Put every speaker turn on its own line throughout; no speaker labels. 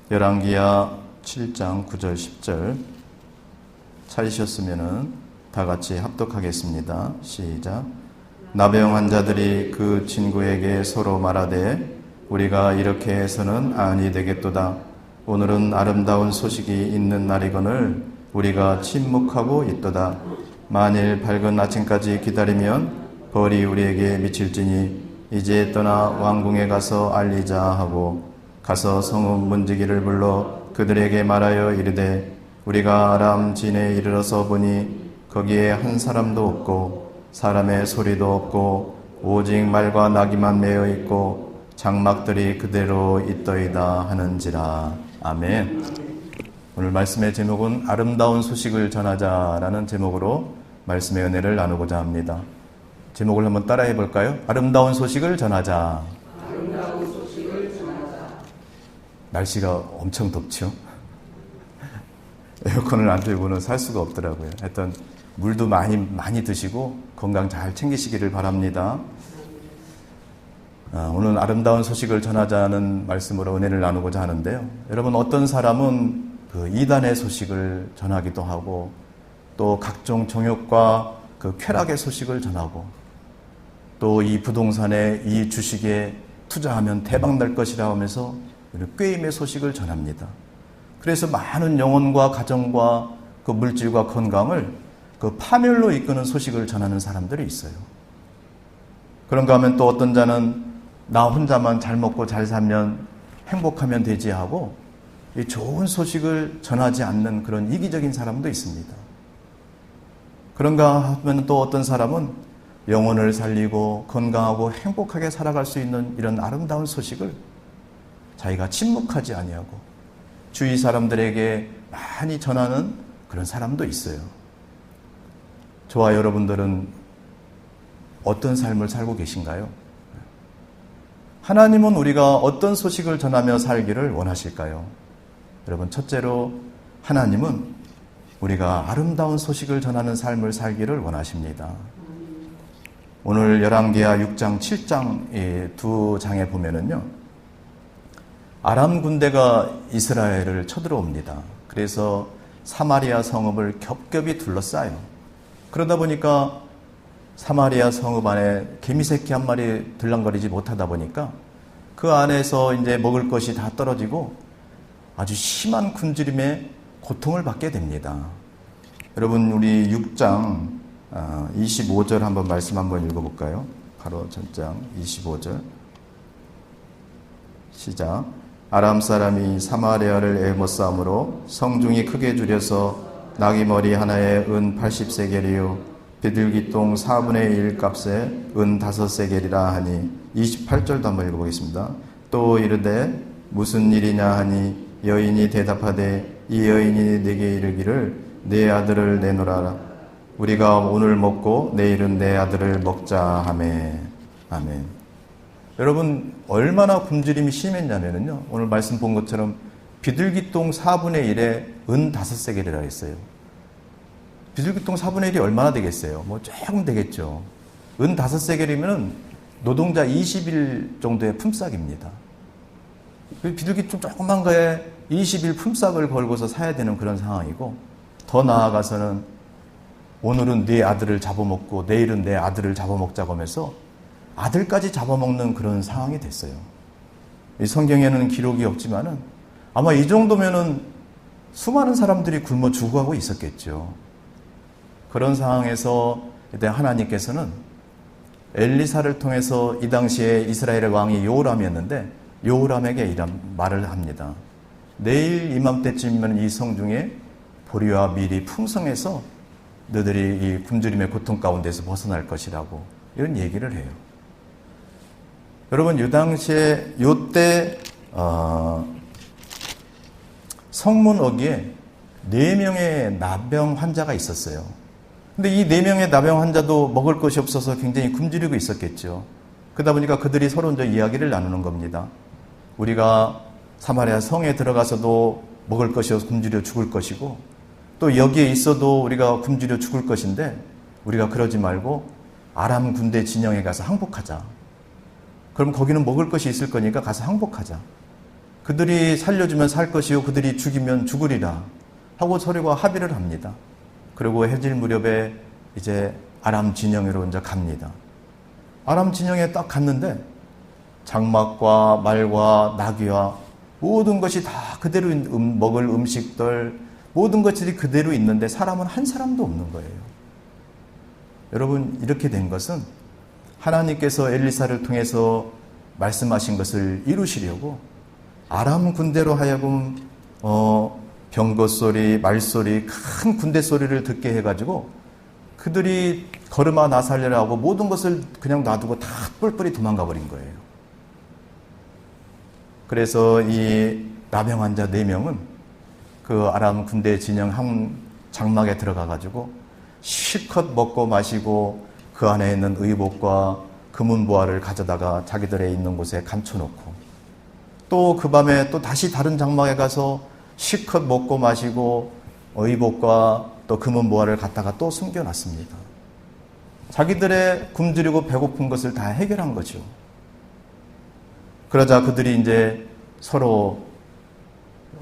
열왕기하 7장 9절 10절 찾으셨으면은 다 같이 합독하겠습니다. 시작. 나병 환자들이 그 친구에게 서로 말하되 우리가 이렇게 해서는 아니 되겠도다. 오늘은 아름다운 소식이 있는 날이거늘 우리가 침묵하고 있도다. 만일 밝은 아침까지 기다리면 벌이 우리에게 미칠지니 이제 떠나 왕궁에 가서 알리자 하고 가서 성읍 문지기를 불러 그들에게 말하여 이르되 우리가 아람 진에 이르러서 보니 거기에 한 사람도 없고 사람의 소리도 없고 오직 말과 나귀만 매어 있고 장막들이 그대로 있더이다 하는지라. 아멘. 오늘 말씀의 제목은 아름다운 소식을 전하자라는 제목으로 말씀의 은혜를 나누고자 합니다. 제목을 한번 따라해 볼까요? 아름다운 소식을 전하자.
아름다운 소식을 전하자.
날씨가 엄청 덥죠? 에어컨을 안 틀고는 살 수가 없더라고요. 하여튼 물도 많이 드시고 건강 잘 챙기시기를 바랍니다. 오늘 아름다운 소식을 전하자는 말씀으로 은혜를 나누고자 하는데요. 여러분, 어떤 사람은 그 이단의 소식을 전하기도 하고 또 각종 정욕과 그 쾌락의 소식을 전하고 또 이 부동산에 이 주식에 투자하면 대박 날 것이라 하면서 꾀임의 소식을 전합니다. 그래서 많은 영혼과 가정과 그 물질과 건강을 그 파멸로 이끄는 소식을 전하는 사람들이 있어요. 그런가 하면 또 어떤 자는 나 혼자만 잘 먹고 잘 살면 행복하면 되지 하고 이 좋은 소식을 전하지 않는 그런 이기적인 사람도 있습니다. 그런가 하면 또 어떤 사람은 영혼을 살리고 건강하고 행복하게 살아갈 수 있는 이런 아름다운 소식을 자기가 침묵하지 아니하고 주위 사람들에게 많이 전하는 그런 사람도 있어요. 저와 여러분들은 어떤 삶을 살고 계신가요? 하나님은 우리가 어떤 소식을 전하며 살기를 원하실까요? 여러분, 첫째로 하나님은 우리가 아름다운 소식을 전하는 삶을 살기를 원하십니다. 오늘 열왕기하 6장, 7장 이 두 장에 보면은요, 아람 군대가 이스라엘을 쳐들어옵니다. 그래서 사마리아 성읍을 겹겹이 둘러싸요. 그러다 보니까 사마리아 성읍 안에 개미새끼 한 마리 들랑거리지 못하다 보니까 그 안에서 이제 먹을 것이 다 떨어지고 아주 심한 굶주림에 고통을 받게 됩니다. 여러분, 우리 6장 25절 한번 말씀 한번 읽어볼까요? 바로 전장 25절 시작. 아람 사람이 사마리아를 애워싸므로 성중이 크게 줄여서 나귀머리 하나에 은 80세겔이요 비둘기똥 4분의 1 값에 은 5세겔이라 하니 28절도 한번 읽어보겠습니다. 또 이르되 무슨 일이냐 하니 여인이 대답하되 이 여인이 내게 이르기를 내 아들을 내놓으라. 우리가 오늘 먹고 내일은 내 아들을 먹자 하매. 아멘. 여러분, 얼마나 굶주림이 심했냐면요, 오늘 말씀 본 것처럼 비둘기똥 4분의 1에 은 5세겔이라 했어요. 비둘기똥 4분의 1이 얼마나 되겠어요? 뭐 조금 되겠죠. 은 5세겔이면 노동자 20일 정도의 품삯입니다. 비둘기똥 조그만 거에 20일 품삯을 걸고서 사야 되는 그런 상황이고, 더 나아가서는 오늘은 네 아들을 잡아먹고 내일은 내 아들을 잡아먹자고 하면서 아들까지 잡아먹는 그런 상황이 됐어요. 이 성경에는 기록이 없지만은 아마 이 정도면은 수많은 사람들이 굶어 죽어가고 있었겠죠. 그런 상황에서 이때 하나님께서는 엘리사를 통해서 이 당시에 이스라엘의 왕이 요람이었는데 요람에게 이런 말을 합니다. 내일 이맘때쯤이면 이 성중에 보리와 밀이 풍성해서 너희들이 이 굶주림의 고통 가운데서 벗어날 것이라고 이런 얘기를 해요. 여러분, 이 당시에 요때 성문 어귀에 4명의 나병 환자가 있었어요. 근데 이 4명의 나병 환자도 먹을 것이 없어서 굉장히 굶주리고 있었겠죠. 그러다 보니까 그들이 서로 이제 이야기를 나누는 겁니다. 우리가 사마리아 성에 들어가서도 먹을 것이 없어 굶주려 죽을 것이고 또 여기에 있어도 우리가 굶주려 죽을 것인데 우리가 그러지 말고 아람 군대 진영에 가서 항복하자. 그럼 거기는 먹을 것이 있을 거니까 가서 항복하자. 그들이 살려주면 살 것이요 그들이 죽이면 죽으리라 하고 서로가 합의를 합니다. 그리고 해질 무렵에 이제 아람 진영으로 이제 갑니다. 아람 진영에 딱 갔는데 장막과 말과 나귀와 모든 것이 다 그대로 먹을 음식들 모든 것들이 그대로 있는데 사람은 한 사람도 없는 거예요. 여러분, 이렇게 된 것은 하나님께서 엘리사를 통해서 말씀하신 것을 이루시려고 아람 군대로 하여금 병거 소리, 말소리, 큰 군대 소리를 듣게 해가지고 그들이 걸음아 나 살려라 하고 모든 것을 그냥 놔두고 다 뿔뿔이 도망가 버린 거예요. 그래서 이 나병 환자 4명은 그 아람 군대 진영 한 장막에 들어가가지고 실컷 먹고 마시고 그 안에 있는 의복과 금은보화를 가져다가 자기들의 있는 곳에 감춰놓고 또 그 밤에 또 다시 다른 장막에 가서 실컷 먹고 마시고 의복과 또 금은보화를 갖다가 또 숨겨놨습니다. 자기들의 굶주리고 배고픈 것을 다 해결한 거죠. 그러자 그들이 이제 서로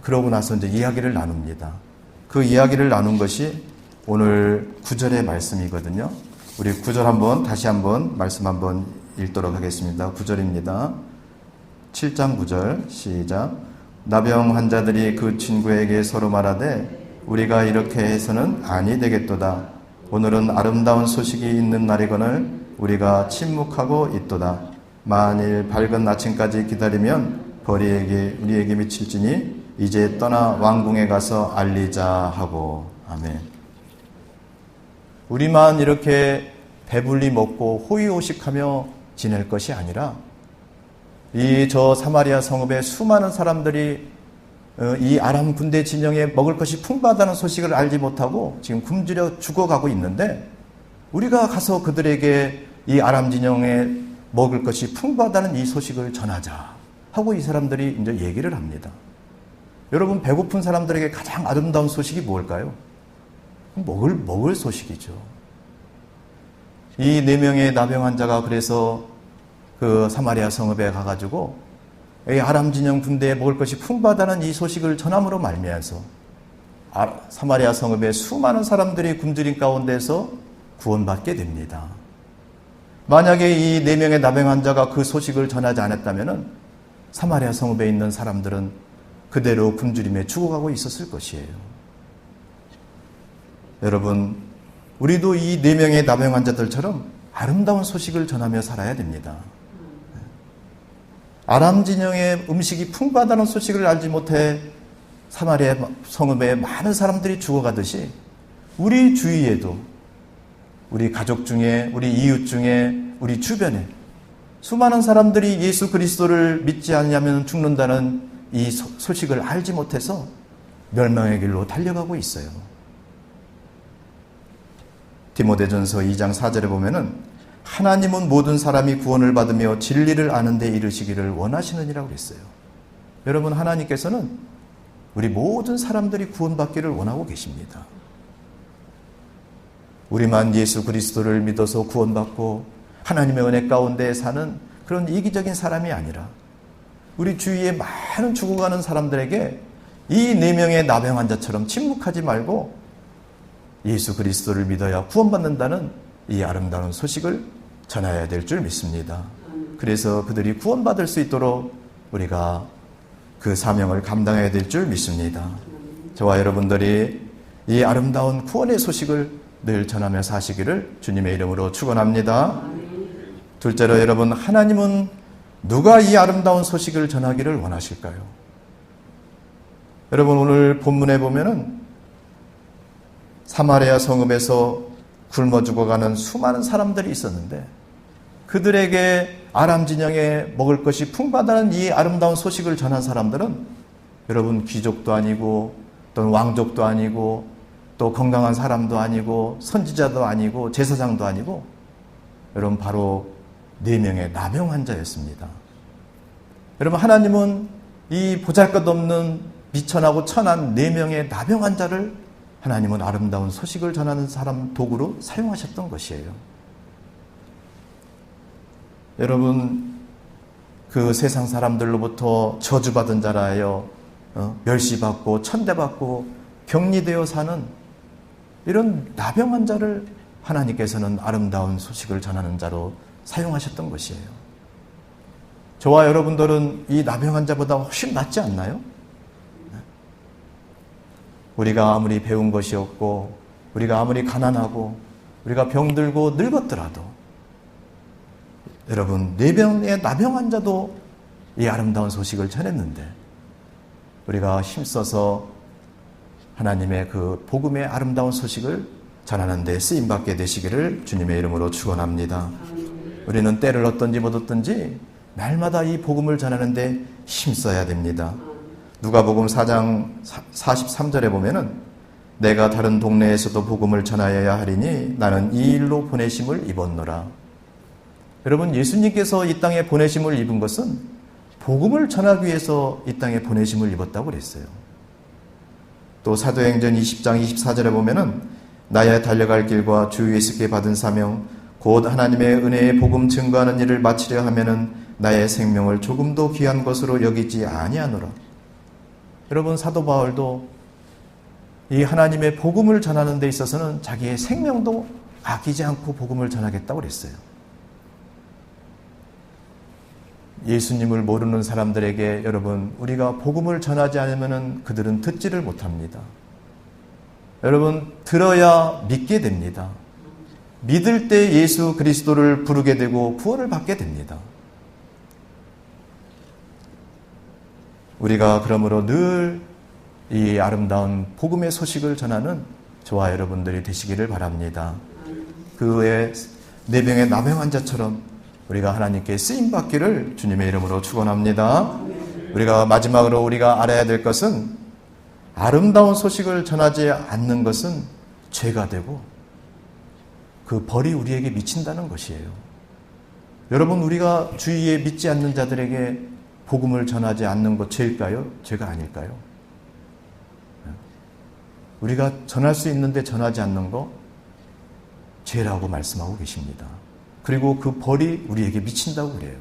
그러고 나서 이제 이야기를 나눕니다. 그 이야기를 나눈 것이 오늘 9절의 말씀이거든요. 우리 9절 한번 다시 한번 말씀 한번 읽도록 하겠습니다. 9절입니다. 7장 9절 시작. 나병 환자들이 그 친구에게 서로 말하되 우리가 이렇게 해서는 아니 되겠도다. 오늘은 아름다운 소식이 있는 날이거늘 우리가 침묵하고 있도다. 만일 밝은 아침까지 기다리면 벌이 우리에게 미칠지니 이제 떠나 왕궁에 가서 알리자 하고. 아멘. 우리만 이렇게 배불리 먹고 호의호식하며 지낼 것이 아니라 이 저 사마리아 성읍의 수많은 사람들이 이 아람 군대 진영에 먹을 것이 풍부하다는 소식을 알지 못하고 지금 굶주려 죽어가고 있는데 우리가 가서 그들에게 이 아람 진영에 먹을 것이 풍부하다는 이 소식을 전하자 하고 이 사람들이 이제 얘기를 합니다. 여러분, 배고픈 사람들에게 가장 아름다운 소식이 뭘까요? 먹을 소식이죠. 이 4명의 나병 환자가 그래서 그 사마리아 성읍에 가가지고 이 아람 진영 군대에 먹을 것이 풍부하다는 이 소식을 전함으로 말미암아서 사마리아 성읍의 수많은 사람들이 굶주린 가운데서 구원받게 됩니다. 만약에 이 4명의 나병 환자가 그 소식을 전하지 않았다면 사마리아 성읍에 있는 사람들은 그대로 굶주림에 죽어가고 있었을 것이에요. 여러분, 우리도 이 4명의 나병 환자들처럼 아름다운 소식을 전하며 살아야 됩니다. 아람 진영의 음식이 풍부하다는 소식을 알지 못해 사마리아 성읍에 많은 사람들이 죽어가듯이 우리 주위에도 우리 가족 중에 우리 이웃 중에 우리 주변에 수많은 사람들이 예수 그리스도를 믿지 않으면 죽는다는 이 소식을 알지 못해서 멸망의 길로 달려가고 있어요. 디모데전서 2장 4절에 보면은 하나님은 모든 사람이 구원을 받으며 진리를 아는 데 이르시기를 원하시느니라고 그랬어요. 여러분, 하나님께서는 우리 모든 사람들이 구원받기를 원하고 계십니다. 우리만 예수 그리스도를 믿어서 구원받고 하나님의 은혜 가운데 사는 그런 이기적인 사람이 아니라 우리 주위에 많은 죽어가는 사람들에게 이 4명의 나병 환자처럼 침묵하지 말고 예수 그리스도를 믿어야 구원받는다는 이 아름다운 소식을 전해야 될 줄 믿습니다. 그래서 그들이 구원받을 수 있도록 우리가 그 사명을 감당해야 될 줄 믿습니다. 저와 여러분들이 이 아름다운 구원의 소식을 늘 전하며 사시기를 주님의 이름으로 축원합니다. 둘째로 여러분, 하나님은 누가 이 아름다운 소식을 전하기를 원하실까요? 여러분, 오늘 본문에 보면은 사마리아 성읍에서 굶어 죽어가는 수많은 사람들이 있었는데 그들에게 아람 진영에 먹을 것이 풍부하다는 이 아름다운 소식을 전한 사람들은 여러분, 귀족도 아니고 또는 왕족도 아니고 또 건강한 사람도 아니고 선지자도 아니고 제사장도 아니고 여러분, 바로 4명의 나병 환자였습니다. 여러분, 하나님은 이 보잘것없는 미천하고 천한 4명의 나병 환자를 하나님은 아름다운 소식을 전하는 사람 도구로 사용하셨던 것이에요. 여러분, 그 세상 사람들로부터 저주받은 자라여 멸시받고 천대받고 격리되어 사는 이런 나병한 자를 하나님께서는 아름다운 소식을 전하는 자로 사용하셨던 것이에요. 저와 여러분들은 이 나병한 자보다 훨씬 낫지 않나요? 우리가 아무리 배운 것이 없고 우리가 아무리 가난하고 우리가 병들고 늙었더라도 여러분, 4명의 나병한 자도 이 아름다운 소식을 전했는데 우리가 힘써서 하나님의 그 복음의 아름다운 소식을 전하는 데 쓰임받게 되시기를 주님의 이름으로 축원합니다. 우리는 때를 얻든지 못 얻든지 날마다 이 복음을 전하는 데 힘써야 됩니다. 누가복음 4장 43절에 보면은 내가 다른 동네에서도 복음을 전하여야 하리니 나는 이 일로 보내심을 입었노라. 여러분, 예수님께서 이 땅에 보내심을 입은 것은 복음을 전하기 위해서 이 땅에 보내심을 입었다고 그랬어요. 또 사도행전 20장 24절에 보면은 나의 달려갈 길과 주 예수께 받은 사명 곧 하나님의 은혜의 복음 증거하는 일을 마치려 하면은 나의 생명을 조금도 귀한 것으로 여기지 아니하노라. 여러분, 사도 바울도 이 하나님의 복음을 전하는 데 있어서는 자기의 생명도 아끼지 않고 복음을 전하겠다고 그랬어요. 예수님을 모르는 사람들에게 여러분, 우리가 복음을 전하지 않으면 그들은 듣지를 못합니다. 여러분, 들어야 믿게 됩니다. 믿을 때 예수 그리스도를 부르게 되고 구원을 받게 됩니다. 우리가 그러므로 늘 이 아름다운 복음의 소식을 전하는 저와 여러분들이 되시기를 바랍니다. 그 외에 4명의 나병 환자처럼 우리가 하나님께 쓰임받기를 주님의 이름으로 축원합니다. 우리가 마지막으로 우리가 알아야 될 것은 아름다운 소식을 전하지 않는 것은 죄가 되고 그 벌이 우리에게 미친다는 것이에요. 여러분, 우리가 주위에 믿지 않는 자들에게 복음을 전하지 않는 것 죄일까요? 죄가 아닐까요? 우리가 전할 수 있는데 전하지 않는 거 죄라고 말씀하고 계십니다. 그리고 그 벌이 우리에게 미친다고 그래요.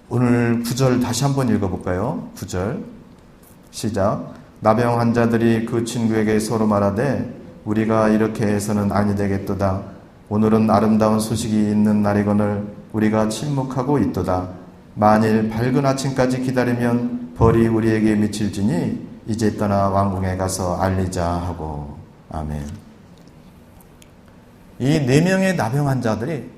오늘 9절 다시 한번 읽어볼까요? 9절 시작. 나병 환자들이 그 친구에게 서로 말하되 우리가 이렇게 해서는 아니 되겠도다. 오늘은 아름다운 소식이 있는 날이거늘 우리가 침묵하고 있도다. 만일 밝은 아침까지 기다리면 벌이 우리에게 미칠지니 이제 떠나 왕궁에 가서 알리자 하고. 아멘. 이 4명의 나병 환자들이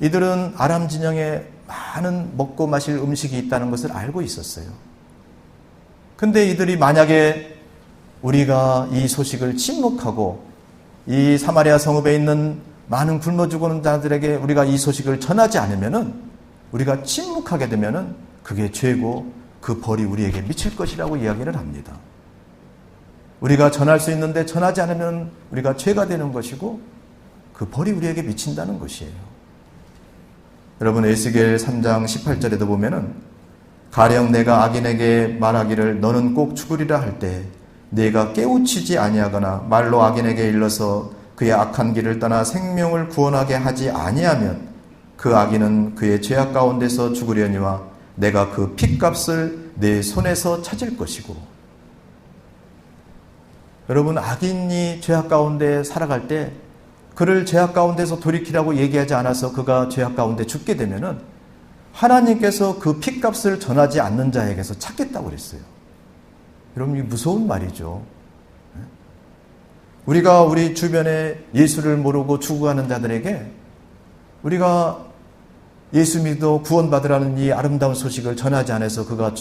이들은 아람 진영에 많은 먹고 마실 음식이 있다는 것을 알고 있었어요. 근데 이들이 만약에 우리가 이 소식을 침묵하고 이 사마리아 성읍에 있는 많은 굶어 죽는 자들에게 우리가 이 소식을 전하지 않으면은 우리가 침묵하게 되면은 그게 죄고 그 벌이 우리에게 미칠 것이라고 이야기를 합니다. 우리가 전할 수 있는데 전하지 않으면 우리가 죄가 되는 것이고 그 벌이 우리에게 미친다는 것이에요. 여러분, 에스겔 3장 18절에도 보면은 가령 내가 악인에게 말하기를 너는 꼭 죽으리라 할 때 내가 깨우치지 아니하거나 말로 악인에게 일러서 그의 악한 길을 떠나 생명을 구원하게 하지 아니하면 그 악인은 그의 죄악 가운데서 죽으려니와 내가 그 핏값을 내 손에서 찾을 것이고. 여러분, 악인이 죄악 가운데 살아갈 때 그를 죄악 가운데서 돌이키라고 얘기하지 않아서 그가 죄악 가운데 죽게 되면은 하나님께서 그 핏값을 전하지 않는 자에게서 찾겠다고 그랬어요. 여러분, 이게 무서운 말이죠. 우리가 우리 주변에 예수를 모르고 죽어가는 자들에게 우리가 예수 믿어 구원받으라는 이 아름다운 소식을 전하지 않아서 그가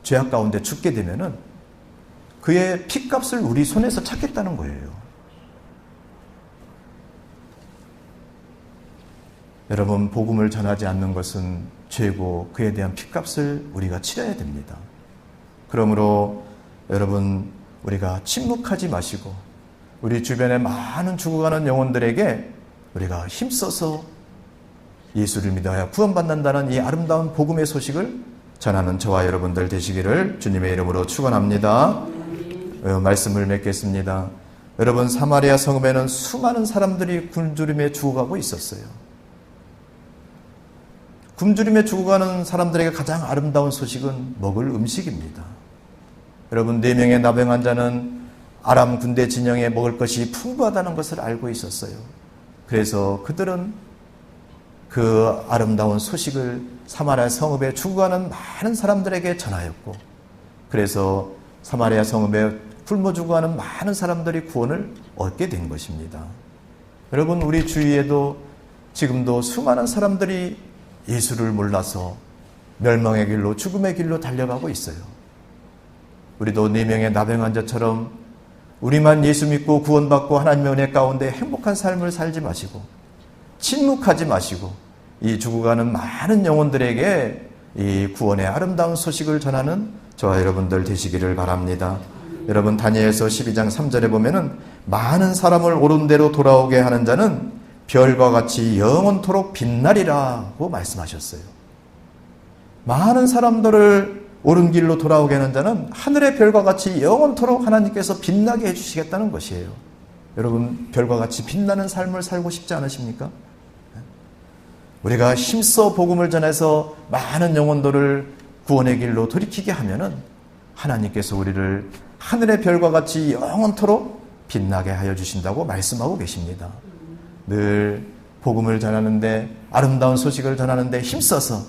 죄악 가운데 죽게 되면은 그의 핏값을 우리 손에서 찾겠다는 거예요. 여러분, 복음을 전하지 않는 것은 죄고 그에 대한 핏값을 우리가 치러야 됩니다. 그러므로 여러분, 우리가 침묵하지 마시고 우리 주변에 많은 죽어가는 영혼들에게 우리가 힘써서 예수를 믿어야 구원받는다는 이 아름다운 복음의 소식을 전하는 저와 여러분들 되시기를 주님의 이름으로 축원합니다. 말씀을 맺겠습니다. 여러분, 사마리아 성읍에는 수많은 사람들이 굶주림에 죽어가고 있었어요. 굶주림에 죽어가는 사람들에게 가장 아름다운 소식은 먹을 음식입니다. 여러분, 4명의 나병 환자는 아람 군대 진영에 먹을 것이 풍부하다는 것을 알고 있었어요. 그래서 그들은 그 아름다운 소식을 사마리아 성읍에 죽어가는 많은 사람들에게 전하였고, 그래서 사마리아 성읍에 굶어 죽어가는 많은 사람들이 구원을 얻게 된 것입니다. 여러분, 우리 주위에도 지금도 수많은 사람들이 예수를 몰라서 멸망의 길로, 죽음의 길로 달려가고 있어요. 우리도 4명의 나병 환자처럼 우리만 예수 믿고 구원받고 하나님의 은혜 가운데 행복한 삶을 살지 마시고, 침묵하지 마시고, 이 죽어가는 많은 영혼들에게 이 구원의 아름다운 소식을 전하는 저와 여러분들 되시기를 바랍니다. 여러분, 다니엘서 12장 3절에 보면은 많은 사람을 옳은 대로 돌아오게 하는 자는 별과 같이 영원토록 빛나리라고 말씀하셨어요. 많은 사람들을 옳은 길로 돌아오게 하는 자는 하늘의 별과 같이 영원토록 하나님께서 빛나게 해주시겠다는 것이에요. 여러분, 별과 같이 빛나는 삶을 살고 싶지 않으십니까? 우리가 힘써 복음을 전해서 많은 영혼들을 구원의 길로 돌이키게 하면은 하나님께서 우리를 하늘의 별과 같이 영원토록 빛나게 하여 주신다고 말씀하고 계십니다. 늘 복음을 전하는데, 아름다운 소식을 전하는데 힘써서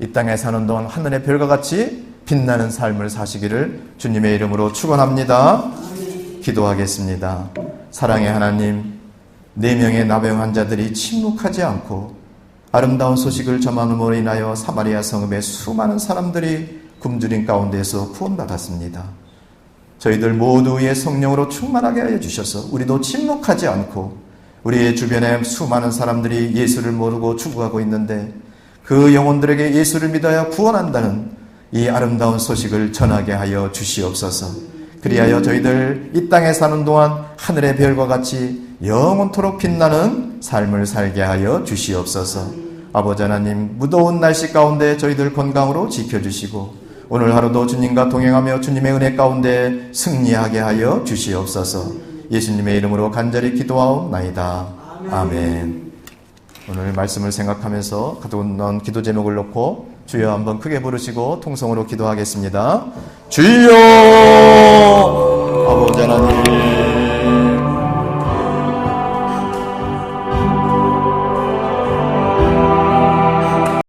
이 땅에 사는 동안 하늘의 별과 같이 빛나는 삶을 사시기를 주님의 이름으로 축원합니다. 기도하겠습니다. 사랑의 하나님, 4명의 나병 환자들이 침묵하지 않고 아름다운 소식을 전함으로 인하여 사마리아 성읍의 수많은 사람들이 굶주림 가운데서 구원받았습니다. 저희들 모두의 성령으로 충만하게 하여 주셔서 우리도 침묵하지 않고 우리의 주변에 수많은 사람들이 예수를 모르고 죽어가고 있는데 그 영혼들에게 예수를 믿어야 구원한다는 이 아름다운 소식을 전하게 하여 주시옵소서. 그리하여 저희들 이 땅에 사는 동안 하늘의 별과 같이 영원토록 빛나는 삶을 살게 하여 주시옵소서. 아버지 하나님, 무더운 날씨 가운데 저희들 건강으로 지켜주시고 오늘 하루도 주님과 동행하며 주님의 은혜 가운데 승리하게 하여 주시옵소서. 예수님의 이름으로 간절히 기도하옵나이다. 아멘. 오늘 말씀을 생각하면서 가져온 기도 제목을 놓고 주여 한번 크게 부르시고 통성으로 기도하겠습니다. 주여! 아버지 하나님,